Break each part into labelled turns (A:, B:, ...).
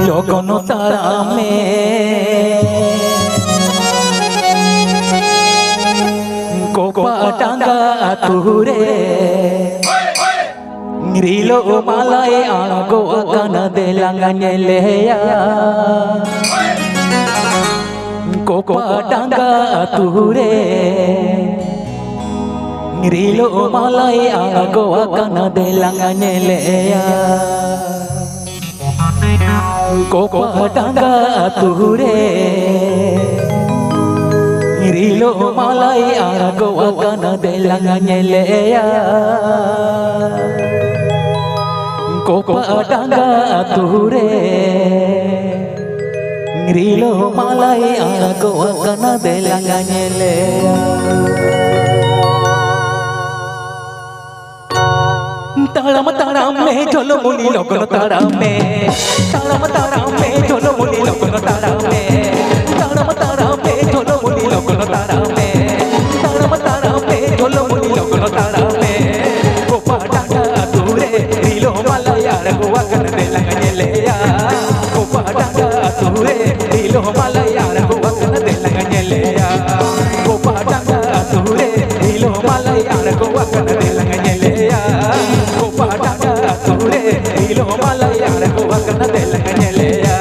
A: লগন তারা মে কোপা টাঙ্গা তুরে Rilo malay ago akana delanganya leya Kopa tangga ture Rilo malay ago akana delanganya leya Kopa tangga ture Rilo malay ago akana delanganya leya Kopa tangga ture Rilo malay ago akana delanganya leya Taram taram me jolo muli logon taram me Taram taram me jolo muli logon taram me Taram taram me jolo muli logon taram me Taram taram me jolo muli logon taram me Kopa tangga ture Rilo malay ago akana delanganya leya Kopa tangga ture Rilo malay ago akana delanganya leya Kopa tangga ture Rilo malay ago akana delanganya leya Kopa tangga ture Rilo malay ago akana delanganya leya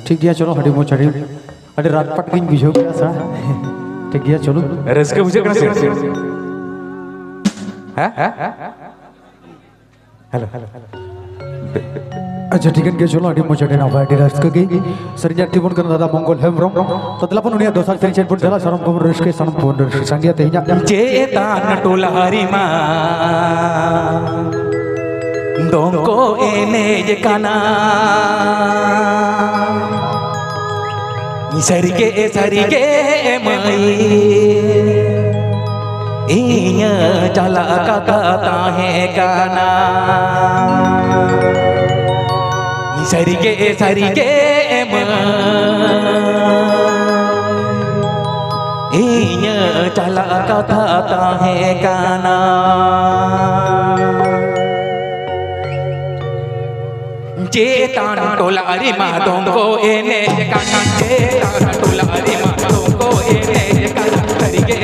B: ठीक गया चलो हडी मोच हडी हडी रात पटकिन बुझो क्या सा ठीक गया चलो
C: रस के बुझे कना
A: हेलो हेलो
B: अच्छा ठीक है चलो अड़ी मोचडे ना भाई डिरास के सरिया तिबन करना दादा मंगल हेमरम तदलापन उनिया दोसा सेंचन पुन जला सरम को रश के सनम फोन रश संगिया तेजा
A: जेतान टोलारी मा दोंको एने जे काना सरिगे मई इnya cala kata tahe kana sarige inya cala kata tahe kana jetan tolari ma dongko ene kana jetan tolari ma dongko ene kana sarige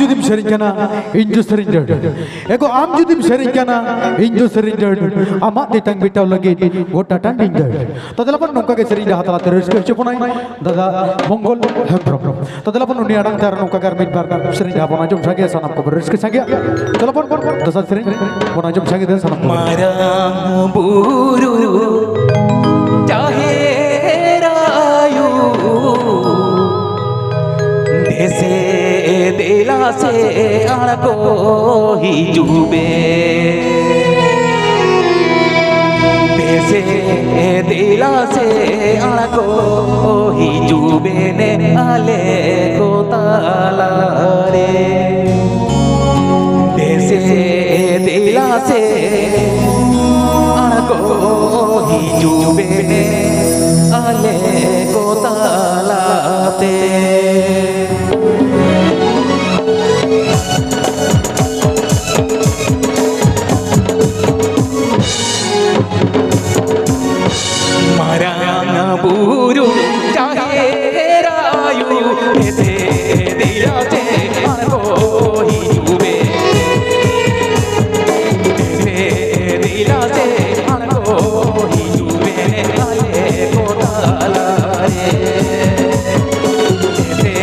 B: judim serinkana inju serinjad eko am judim serinkana inju serinjad amat ditang bitau lagi gota tandinjad tadalapan nongka ke serinja hatala terus ke cepunai dada mongol hembrom tadalapan unia adang tar nongka garmin barna serinja bonajum sage sanam ko beres ke sage tadalapan dasa sering bonajum sage dan sanam
A: marang buru jahe rayu dese दिला से अड़को ही जुबे देसे दिला से अड़को ही जुबे ने आले को ताला रे देसे दिला से अड़को ही जुबे ने आले को ताला ते buru jahe rayu ese dila se arko hi jube ese dila se arko hi jube ale ko tala re ese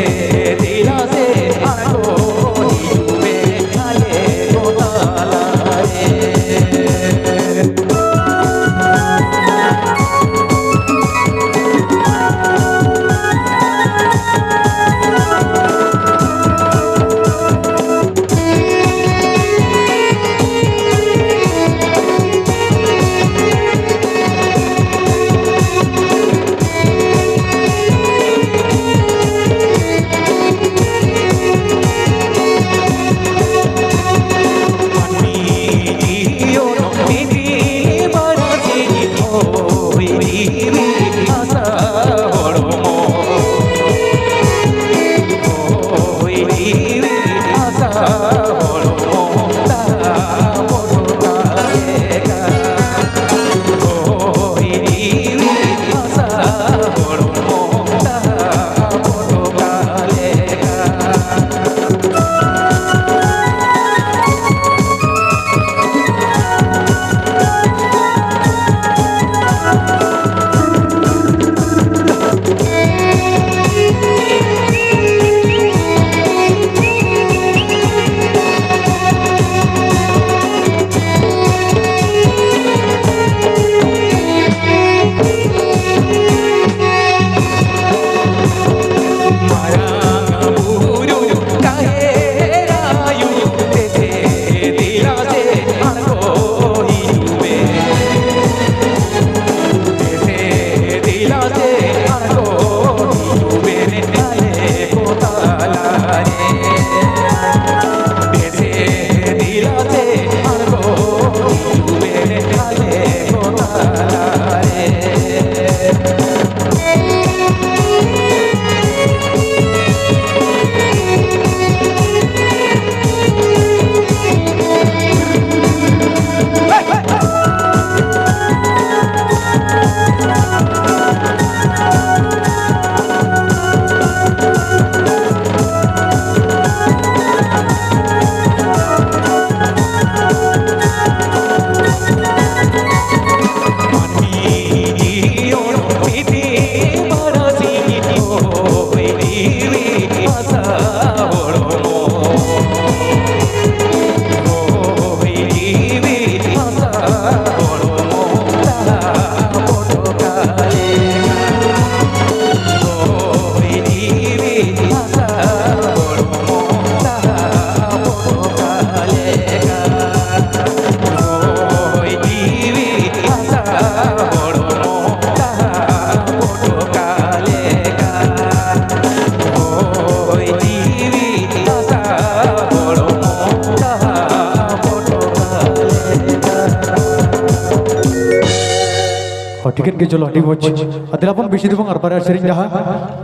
B: ticket के चलो अभी वॉच अदिलापन बेसी दबंग और बारे सेरिंग जहाँ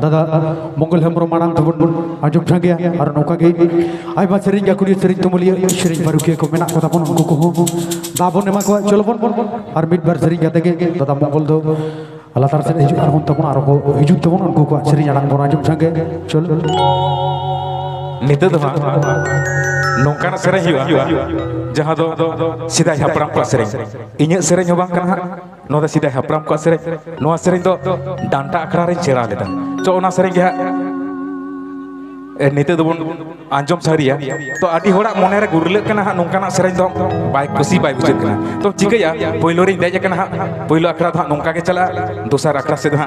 B: दादा मंगल हेम्ब्रो मानांग तबन आजम संगे और नौका के आई बात सेरिंग या कुड़ी सेरिंग तो मुलिया सेरिंग बारू के को मेना को तापन उनको को हो दाबों ने माको चलो बन और मिड बार सेरिंग जाते के दादा मंगल दो अल्लाह ताला से हिजुक और तबन और को हिजुक तबन उनको को सेरिंग आड़ांग बन आजम संगे चलो
C: नित दमा नौकाना सेरें हुआ जहाँ दो सीधा हपराम को सेरें इन्हें सेरें हो बांग करना नोदा सीधा हपराम को सेरें नोआ सेरें तो डांटा अखरा रे चेरा लेता तो ओना सेरें क्या नित दबन आंजम सारिया तो आदि होड़ा मोने रे गुरले कना नौकाना सेरें तो बाइक कुसी बाइक बुझे कना तो चिकया पहिलो रे देज कना पहिलो अखरा था नौका के चला दूसरा अखरा से था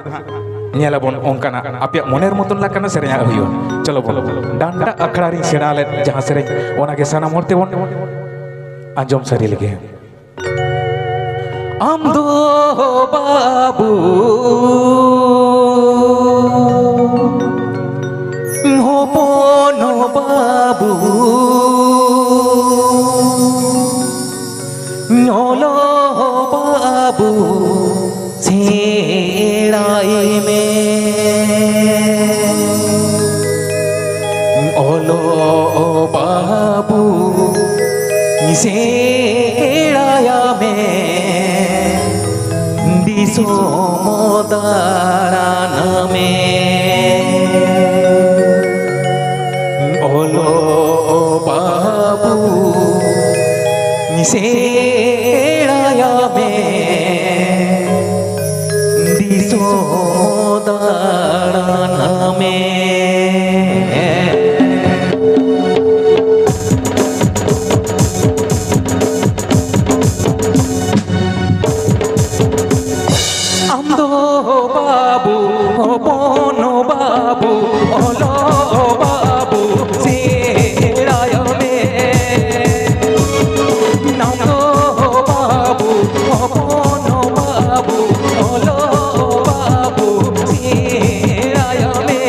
C: ᱧᱮᱞ ᱟᱵᱚᱱ ᱚᱱᱠᱟᱱᱟᱜ ᱟᱯᱮᱭᱟᱜ ᱢᱚᱱᱮᱨ ᱢᱚᱛᱚᱱ ᱞᱮᱠᱟᱱᱟᱜ ᱥᱮᱨᱮᱧ ᱦᱩᱭᱩᱜᱼᱟ ᱪᱚᱞᱚ ᱵᱚᱱ ᱰᱟᱱᱰᱟ ᱟᱠᱷᱲᱟ ᱨᱤᱧ ᱥᱮᱬᱟ ᱞᱮᱫ ᱡᱟᱦᱟᱸ ᱥᱮᱨᱮᱧ ᱚᱱᱟᱜᱮ ᱥᱟᱱᱟᱢ ᱦᱚᱲ ᱛᱮᱵᱚᱱ ᱟᱸᱡᱚᱢ ᱥᱟᱹᱨᱤ ᱞᱮᱜᱮ
A: आम दो बाबू हो पोनो बाबू नो बाबू छेड़ाए में ओलो बाबू छेड़ाया में दिसो मोदारान में ओलो बाबू छेड़ाया में दिसो मोदारान में बाबू ओ पोनो बाबू ओलो बाबू सेड़ाय में नाम दो बाबू ओ पोनो बाबू ओलो बाबू सेड़ाय में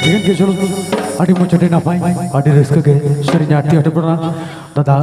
B: ठीक है चलो आड़ी मुझे ना पाई आड़ी रिस्क के शरीर आती हटे पड़ा दादा